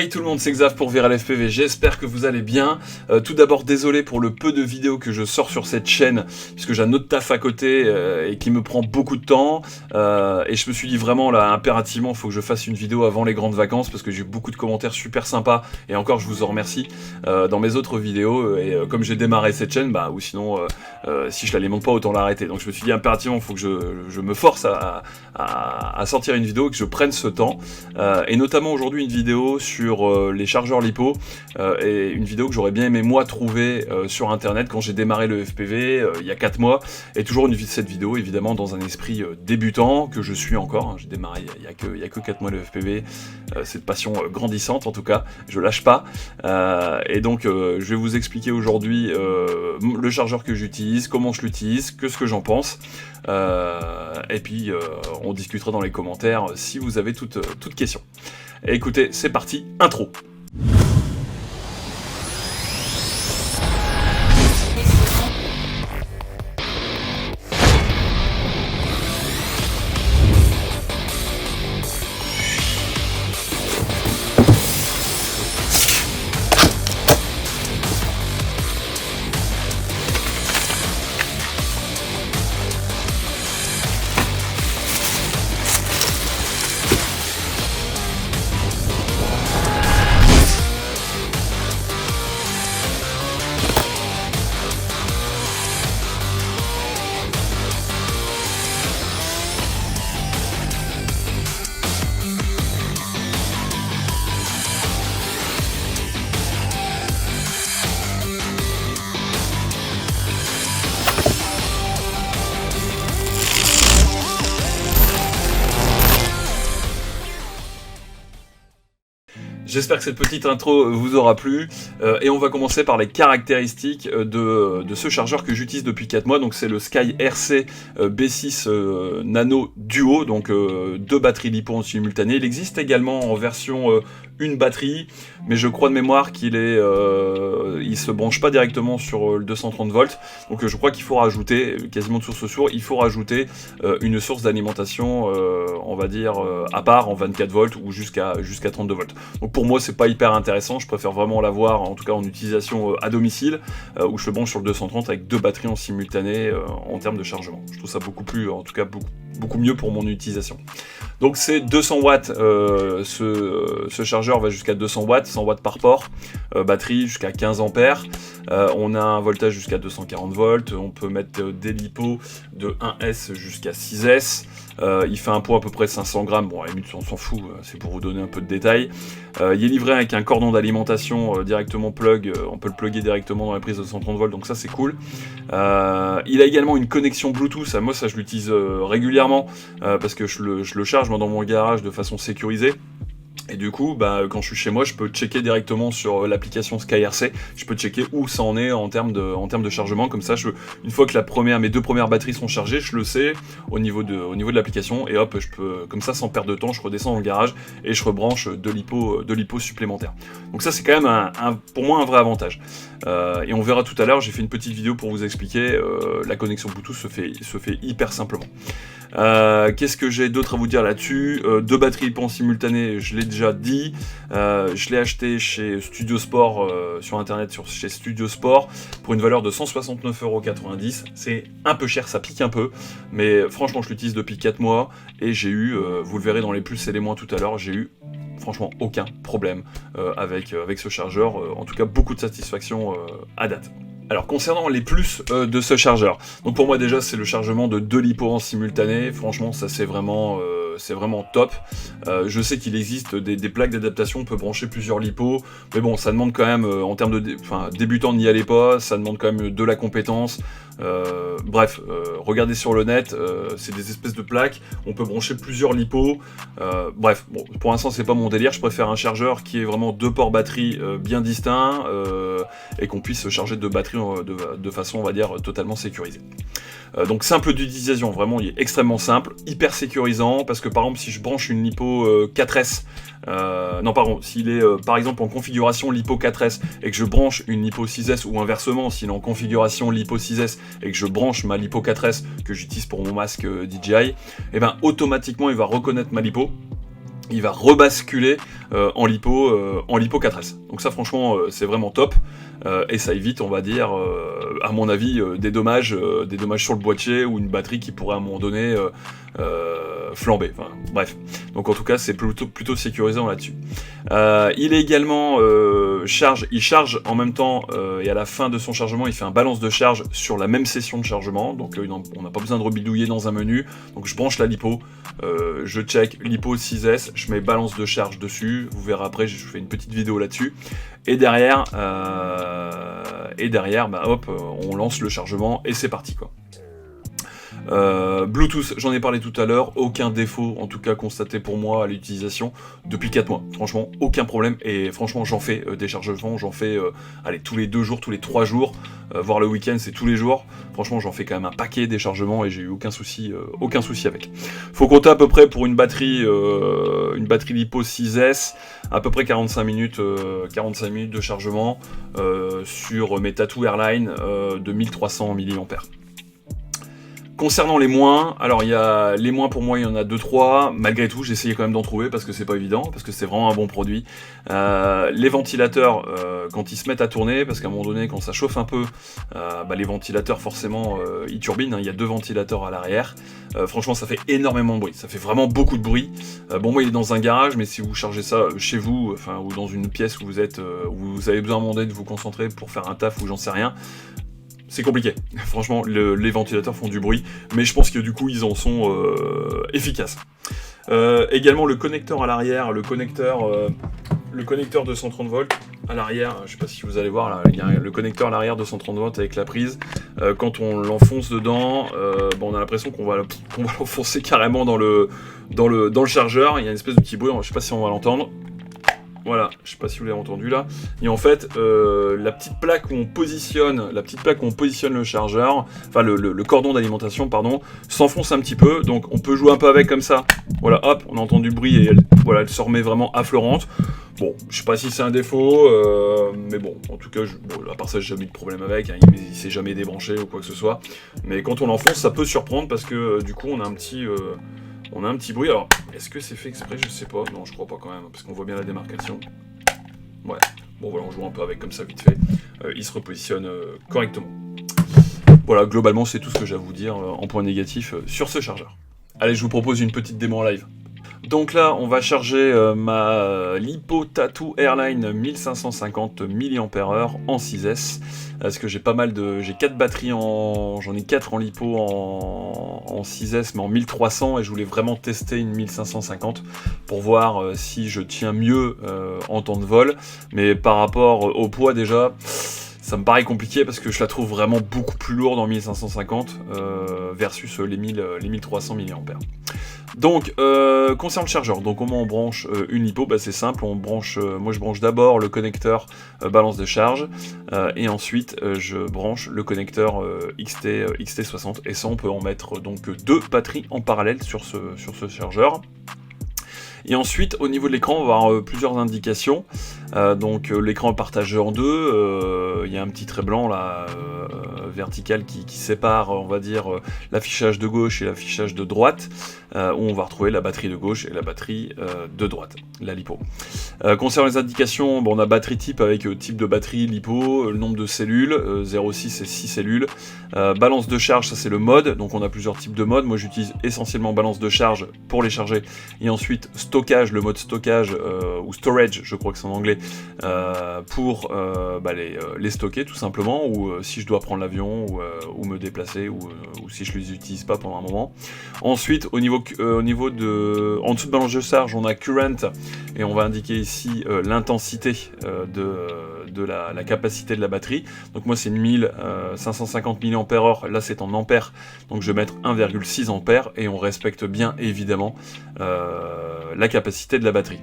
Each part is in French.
Hey tout le monde, c'est Xav pour Viral FPV, j'espère que vous allez bien. Tout d'abord, désolé pour le peu de vidéos que je sors sur cette chaîne, puisque j'ai un autre taf à côté et qui me prend beaucoup de temps. Et je me suis dit vraiment là, impérativement, il faut que je fasse une vidéo avant les grandes vacances, parce que j'ai eu beaucoup de commentaires super sympas, et encore je vous en remercie, dans mes autres vidéos. Et comme j'ai démarré cette chaîne, bah, ou sinon, si je l'alimente pas, autant l'arrêter. Donc je me suis dit impérativement, il faut que je me force à sortir une vidéo, que je prenne ce temps. Et notamment aujourd'hui une vidéo sur les chargeurs LiPo, et une vidéo que j'aurais bien aimé moi trouver sur internet quand j'ai démarré le FPV il y a 4 mois, et toujours cette vidéo évidemment dans un esprit débutant que je suis encore, hein. J'ai démarré il y a que 4 mois le FPV, cette passion grandissante en tout cas, je lâche pas, et donc je vais vous expliquer aujourd'hui le chargeur que j'utilise, comment je l'utilise, ce que j'en pense, et puis on discutera dans les commentaires si vous avez toute question. Et écoutez, c'est parti, intro. J'espère que cette petite intro vous aura plu, et on va commencer par les caractéristiques de ce chargeur que j'utilise depuis 4 mois. Donc c'est le Sky RC B6 Nano Duo, donc 2 batteries LiPo en simultané. Il existe également en version une batterie, mais je crois de mémoire qu'il il se branche pas directement sur le 230 volts, donc je crois qu'il faut rajouter, quasiment de source sûre, il faut rajouter une source d'alimentation, on va dire à part, en 24 volts ou jusqu'à 32 volts. Donc pour moi c'est pas hyper intéressant, je préfère vraiment l'avoir en tout cas en utilisation à domicile, où je le branche sur le 230 avec 2 batteries en simultané en termes de chargement. Je trouve ça beaucoup plus, en tout cas beaucoup mieux pour mon utilisation. Donc c'est 200 watts, ce chargeur va jusqu'à 200 watts, 100 watts par port, batterie jusqu'à 15 ampères, on a un voltage jusqu'à 240 volts, on peut mettre des LiPo de 1S jusqu'à 6S, il fait un poids à peu près 500 grammes, bon à la limite on s'en fout, c'est pour vous donner un peu de détails. Il est livré avec un cordon d'alimentation directement plug, on peut le plugger directement dans la prise de 130 volts, donc ça c'est cool. Il a également une connexion Bluetooth, moi ça je l'utilise régulièrement, parce que je le charge moi, dans mon garage de façon sécurisée. Et du coup, bah, quand je suis chez moi, je peux checker directement sur l'application SkyRC, je peux checker où ça en est en termes de chargement, comme ça, une fois que mes 2 premières batteries sont chargées, je le sais au niveau de l'application, et hop, je peux, comme ça, sans perdre de temps, je redescends dans le garage et je rebranche de LiPo supplémentaires. Donc ça, c'est quand même pour moi un vrai avantage. Et on verra tout à l'heure, j'ai fait une petite vidéo pour vous expliquer, la connexion Bluetooth se fait hyper simplement. Qu'est-ce que j'ai d'autre à vous dire là-dessus? 2 batteries LiPo en simultané, je l'ai déjà dit, je l'ai acheté chez Studio Sport, sur internet, chez Studio Sport, pour une valeur de 169,90 €. C'est un peu cher, ça pique un peu, mais franchement je l'utilise depuis 4 mois, et j'ai eu, vous le verrez dans les plus et les moins tout à l'heure, j'ai eu franchement aucun problème avec ce chargeur, en tout cas beaucoup de satisfaction à date. Alors concernant les plus de ce chargeur, donc pour moi déjà c'est le chargement de 2 LiPo en simultané, franchement ça c'est vraiment top. Je sais qu'il existe des plaques d'adaptation, on peut brancher plusieurs LiPo, mais bon ça demande quand même, en termes de débutant n'y allez pas, ça demande quand même de la compétence. Bref, regardez sur le net, c'est des espèces de plaques, on peut brancher plusieurs LiPo, bref, bon, pour l'instant c'est pas mon délire, je préfère un chargeur qui est vraiment 2 ports batterie bien distincts, et qu'on puisse charger 2 batteries de façon, on va dire, totalement sécurisée. Donc simple d'utilisation, vraiment il est extrêmement simple, hyper sécurisant, parce que par exemple si je branche une LiPo 4S, non pardon, s'il est par exemple en configuration LiPo 4S et que je branche une LiPo 6S, ou inversement s'il est en configuration LiPo 6S et que je branche ma LiPo 4S que j'utilise pour mon masque DJI, et ben automatiquement il va reconnaître ma LiPo. il va rebasculer en lipo 4S. Donc ça franchement c'est vraiment top et ça évite, on va dire, à mon avis, des dommages sur le boîtier ou une batterie qui pourrait à un moment donné flamber. Enfin, bref. Donc en tout cas c'est plutôt sécurisant là-dessus. Il est également il charge en même temps et à la fin de son chargement il fait un balance de charge sur la même session de chargement. Donc on n'a pas besoin de rebidouiller dans un menu. Donc je branche la lipo, je check lipo 6S, je mets balance de charge dessus. Vous verrez après, je fais une petite vidéo là-dessus. Et derrière, bah, hop, on lance le chargement et c'est parti quoi. Bluetooth, j'en ai parlé tout à l'heure, aucun défaut en tout cas constaté pour moi à l'utilisation depuis 4 mois, franchement aucun problème et franchement j'en fais des chargements, j'en fais tous les 2 jours, tous les 3 jours, voire le week-end c'est tous les jours, franchement j'en fais quand même un paquet des chargements et j'ai eu aucun souci avec. Faut compter à peu près pour une batterie lipo 6S, à peu près 45 minutes de chargement sur mes Tattoo Airline de 1300 mAh. Concernant les moins, alors il y a les moins pour moi, il y en a 2-3, malgré tout j'ai essayé quand même d'en trouver parce que c'est pas évident, parce que c'est vraiment un bon produit. Les ventilateurs, quand ils se mettent à tourner, parce qu'à un moment donné quand ça chauffe un peu, les ventilateurs forcément ils turbinent, hein, il y a 2 ventilateurs à l'arrière, franchement ça fait énormément de bruit, ça fait vraiment beaucoup de bruit. Bon moi il est dans un garage, mais si vous chargez ça chez vous, ou dans une pièce où vous êtes, où vous avez besoin à un moment donné de vous concentrer pour faire un taf ou j'en sais rien, c'est compliqué. Franchement, les ventilateurs font du bruit, mais je pense que du coup, ils en sont efficaces. Également, le connecteur à l'arrière, le connecteur de 130 volts à l'arrière, je sais pas si vous allez voir, là, il y a le connecteur à l'arrière de 130 volts avec la prise. Quand on l'enfonce dedans, on a l'impression qu'on va l'enfoncer carrément dans le chargeur. Il y a une espèce de petit bruit, je sais pas si on va l'entendre. Voilà, je sais pas si vous l'avez entendu là. Et en fait, la petite plaque où on positionne le chargeur, enfin le cordon d'alimentation, pardon, s'enfonce un petit peu. Donc on peut jouer un peu avec comme ça. Voilà, hop, on entend du bruit et elle se remet vraiment affleurante. Bon, je sais pas si c'est un défaut, mais bon, en tout cas, à part ça, j'ai jamais eu de problème avec. Hein, il s'est jamais débranché ou quoi que ce soit. Mais quand on l'enfonce, ça peut surprendre parce que du coup, on a un petit bruit. Alors, est-ce que c'est fait exprès? Je sais pas. Non, je crois pas quand même, parce qu'on voit bien la démarcation. Ouais. Bon, voilà, on joue un peu avec comme ça, vite fait. Il se repositionne correctement. Voilà, globalement, c'est tout ce que j'ai à vous dire en point négatif sur ce chargeur. Allez, je vous propose une petite démo en live. Donc là, on va charger ma Lipo Tattoo Airline 1550 mAh en 6S. Parce que j'ai 4 batteries j'en ai 4 en lipo en 6S, mais en 1300, et je voulais vraiment tester une 1550 pour voir si je tiens mieux en temps de vol. Mais par rapport au poids déjà, ça me paraît compliqué parce que je la trouve vraiment beaucoup plus lourde en 1550 versus les 1300 mAh. Donc, concernant le chargeur, donc comment on branche une lipo? C'est simple, moi je branche d'abord le connecteur balance de charge, et ensuite je branche le connecteur XT60, et ça on peut en mettre donc 2 batteries en parallèle sur ce chargeur. Et ensuite, au niveau de l'écran, on va avoir plusieurs indications. Donc l'écran est partagé en 2. Il y a un petit trait blanc là, vertical qui sépare, on va dire, l'affichage de gauche et l'affichage de droite, où on va retrouver la batterie de gauche et la batterie de droite, la lipo. Concernant les indications, on a batterie type avec type de batterie lipo, le nombre de cellules, 0,6 et 6 cellules. Balance de charge, ça c'est le mode, donc on a plusieurs types de modes. Moi j'utilise essentiellement balance de charge pour les charger, et ensuite stockage, le mode stockage, ou storage, je crois que c'est en anglais, pour les stocker tout simplement, ou si je dois prendre l'avion, ou me déplacer, ou si je les utilise pas pendant un moment. Ensuite, en dessous de balance de charge, on a current, et on va indiquer ici l'intensité de la capacité de la batterie. Donc moi c'est 1550 mAh, là c'est en ampères, donc je vais mettre 1,6 ampères, et on respecte bien évidemment la capacité de la batterie.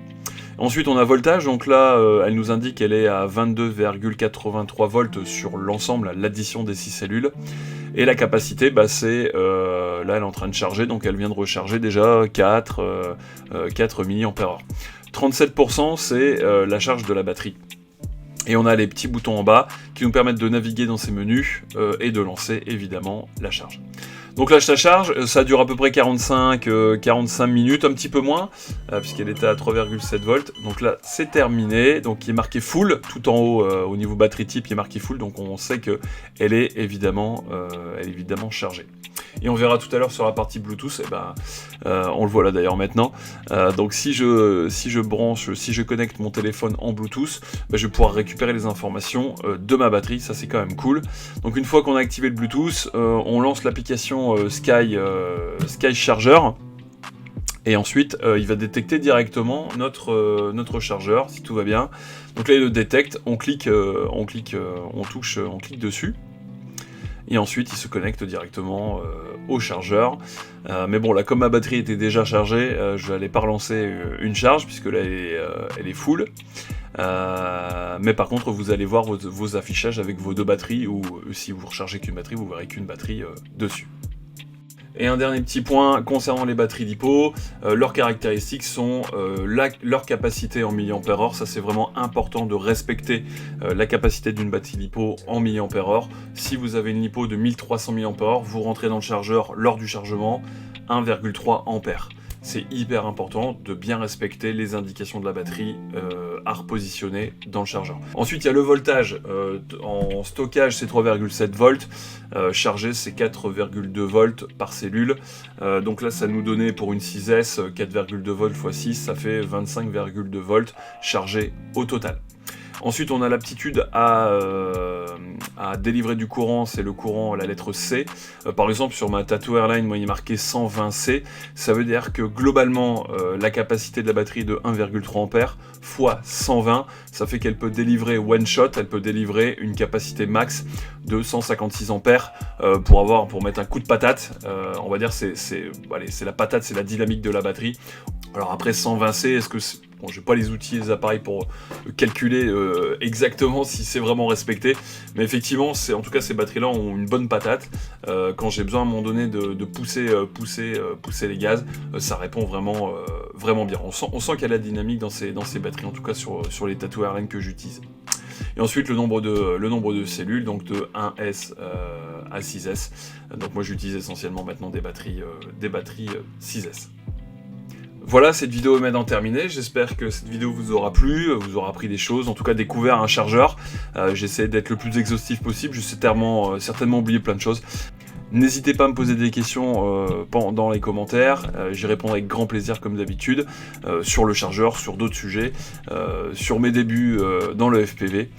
Ensuite on a voltage, donc là elle nous indique qu'elle est à 22,83 volts sur l'ensemble, l'addition des 6 cellules. Et la capacité, c'est là elle est en train de charger, donc elle vient de recharger déjà 4 mAh. 37% c'est la charge de la batterie. Et on a les petits boutons en bas qui nous permettent de naviguer dans ces menus et de lancer évidemment la charge. Donc là, ça charge, ça dure à peu près 45 minutes, un petit peu moins, puisqu'elle était à 3,7 volts. Donc là, c'est terminé. Donc il est marqué full, tout en haut, au niveau batterie type, il est marqué full. Donc on sait qu'elle est évidemment chargée. Et on verra tout à l'heure sur la partie Bluetooth, on le voit là d'ailleurs maintenant. Donc si je connecte mon téléphone en Bluetooth, je vais pouvoir récupérer les informations de ma batterie, ça c'est quand même cool. Donc une fois qu'on a activé le Bluetooth, on lance l'application Sky Charger. Et ensuite, il va détecter directement notre chargeur, si tout va bien. Donc là, il le détecte, on clique dessus. Et ensuite, il se connecte directement au chargeur. Mais bon, là, comme ma batterie était déjà chargée, je n'allais pas relancer une charge, puisque là, elle est full. Mais par contre, vous allez voir vos affichages avec vos deux batteries, ou si vous rechargez qu'une batterie, vous verrez qu'une batterie dessus. Et un dernier petit point concernant les batteries LiPo, leurs caractéristiques sont leur capacité en mAh. Ça c'est vraiment important de respecter la capacité d'une batterie LiPo en mAh. Si vous avez une LiPo de 1300 mAh, vous rentrez dans le chargeur lors du chargement 1,3 A. C'est hyper important de bien respecter les indications de la batterie à repositionner dans le chargeur. Ensuite, il y a le voltage. En stockage, c'est 3,7 volts. Chargé, c'est 4,2 volts par cellule. Donc là, ça nous donnait pour une 6S 4,2 volts x 6, ça fait 25,2 volts chargé au total. Ensuite, on a l'aptitude à délivrer du courant, c'est le courant, la lettre C. Par exemple, sur ma Tattoo Airline, moi, il est marqué 120C. Ça veut dire que globalement, la capacité de la batterie est de 1,3 A fois 120. Ça fait qu'elle peut délivrer one shot, elle peut délivrer une capacité max de 156 A pour mettre un coup de patate. On va dire c'est la patate, c'est la dynamique de la batterie. Alors après 120C, est-ce que bon, j'ai pas les outils, les appareils pour calculer exactement si c'est vraiment respecté, mais effectivement, en tout cas ces batteries-là ont une bonne patate. Quand j'ai besoin à un moment donné de pousser les gaz, ça répond vraiment bien. On sent qu'il y a la dynamique dans ces batteries, en tout cas sur les Tattoo Airline que j'utilise. Et ensuite le nombre de cellules, donc de 1S à 6S. Donc moi j'utilise essentiellement maintenant des batteries 6S. Voilà, cette vidéo est maintenant terminée. J'espère que cette vidéo vous aura plu, vous aura appris des choses, en tout cas découvert un chargeur. J'essaie d'être le plus exhaustif possible, je sais certainement oublié plein de choses. N'hésitez pas à me poser des questions dans les commentaires, j'y répondrai avec grand plaisir comme d'habitude, sur le chargeur, sur d'autres sujets, sur mes débuts dans le FPV.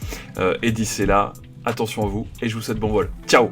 Et d'ici là, attention à vous et je vous souhaite bon vol. Ciao!